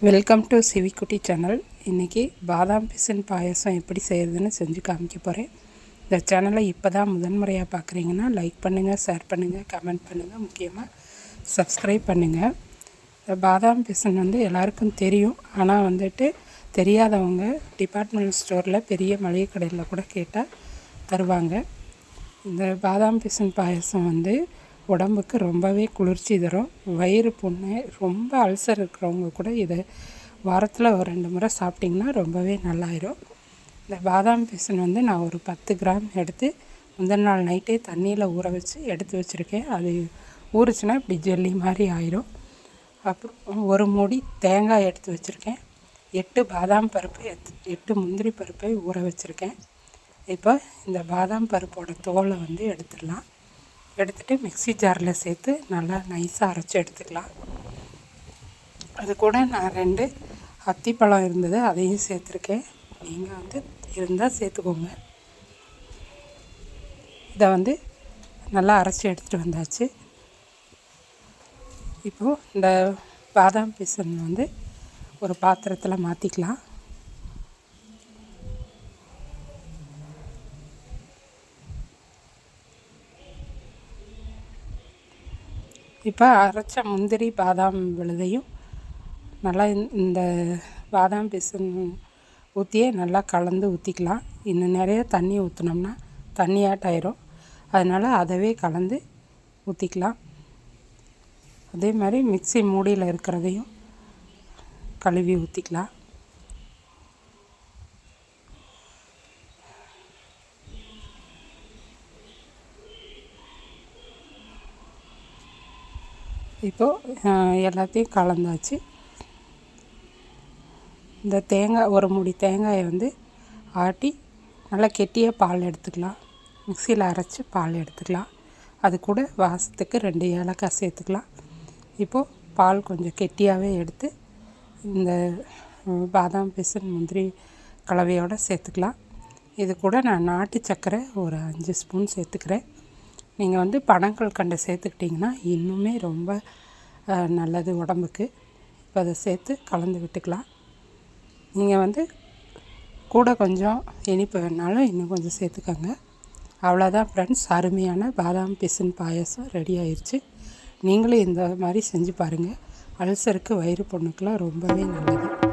Welcome to சிவிக்குட்டி channel. இன்றைக்கி பாதாம் பிசின் பாயசம் எப்படி செய்கிறதுன்னு செஞ்சு காமிக்க போகிறேன். இந்த சேனலை இப்போ தான் முதன்முறையாக பார்க்குறீங்கன்னா லைக் பண்ணுங்கள், ஷேர் பண்ணுங்கள், கமெண்ட் பண்ணுங்கள், முக்கியமாக சப்ஸ்கிரைப் பண்ணுங்கள். பாதாம் பிசின் எல்லாருக்கும் தெரியும். ஆனால் தெரியாதவங்க டிபார்ட்மெண்ட் ஸ்டோரில் பெரிய மளிகை கடையில் கூட கேட்டால் தருவாங்க. இந்த பாதாம் பிசின் பாயசம் உடம்புக்கு ரொம்பவே குளிர்ச்சி தரும். வயிறு புண்ணு, ரொம்ப அல்சர் இருக்கிறவங்க கூட இதை வாரத்தில் ஒரு 2 முறை சாப்பிட்டிங்கன்னா ரொம்பவே நல்லாயிரும். இந்த பாதாம் பிசின் நான் ஒரு 10 கிராம் எடுத்து முந்தின நாள் நைட்டே தண்ணியில் ஊற வச்சு எடுத்து வச்சுருக்கேன். அது ஊறுச்சுன்னா இப்படி ஜெல்லி மாதிரி ஆயிரும். அப்புறம் ஒரு மூடி தேங்காய் எடுத்து வச்சுருக்கேன். 8 பாதாம் பருப்பு, 8 முந்திரி பருப்பை ஊற வச்சுருக்கேன். இப்போ இந்த பாதாம் பருப்போட தோலை எடுத்துடலாம். எடுத்துகிட்டு மிக்ஸி ஜாரில் சேர்த்து நல்லா நைஸாக அரைச்சி எடுத்துக்கலாம். அது கூட நான் 2 அத்திப்பழம் இருந்தது, அதையும் சேர்த்துருக்கேன். நீங்கள் இருந்தால் சேர்த்துக்கோங்க. இதை நல்லா அரைச்சி எடுத்துகிட்டு வந்தாச்சு. இப்போது இந்த பாதாம் பிசின் ஒரு பாத்திரத்தில் மாற்றிக்கலாம். இப்போ அரைச்ச முந்திரி பாதாம் விழுதையும் நல்லா இந்த பாதாம் பிசின் ஊற்றியே நல்லா கலந்து ஊற்றிக்கலாம். இன்னும் நிறைய தண்ணி ஊற்றினோம்னா தண்ணியாட்டாயிரும். அதனால் அதவே கலந்து ஊற்றிக்கலாம். அதே மாதிரி மிக்ஸி மூடியில் இருக்கிறதையும் கழுவி ஊற்றிக்கலாம். இப்போது எல்லாத்தையும் கலந்தாச்சு. இந்த தேங்காய், ஒரு மூடி தேங்காயை ஆட்டி நல்லா கெட்டியாக பால் எடுத்துக்கலாம். மிக்சியில் அரைச்சி பால் எடுத்துக்கலாம். அது கூட வாசத்துக்கு 2 ஏலக்காய் சேர்த்துக்கலாம். இப்போது பால் கொஞ்சம் கெட்டியாகவே எடுத்து இந்த பாதாம் பிசின் முந்திரி கலவையோடு சேர்த்துக்கலாம். இது கூட நான் நாட்டு சர்க்கரை ஒரு 5 ஸ்பூன் சேர்த்துக்கிறேன். நீங்கள் பனங்கல்கண்டு சேர்த்துக்கிட்டிங்கன்னா இன்னுமே ரொம்ப நல்லது உடம்புக்கு. இப்போ அதை சேர்த்து கலந்து விட்டுக்கலாம். நீங்கள் கூட கொஞ்சம் இனிப்பு வேணாலும் இன்னும் கொஞ்சம் சேர்த்துக்கோங்க. அவ்வளோதான் ஃப்ரெண்ட்ஸ், அருமையான பாதாம் பிசின் பாயசம் ரெடி ஆயிடுச்சு. நீங்களும் இந்த மாதிரி செஞ்சு பாருங்கள். அல்சருக்கு, வயிறு புண்ணுக்கெலாம் ரொம்பவே நல்லது.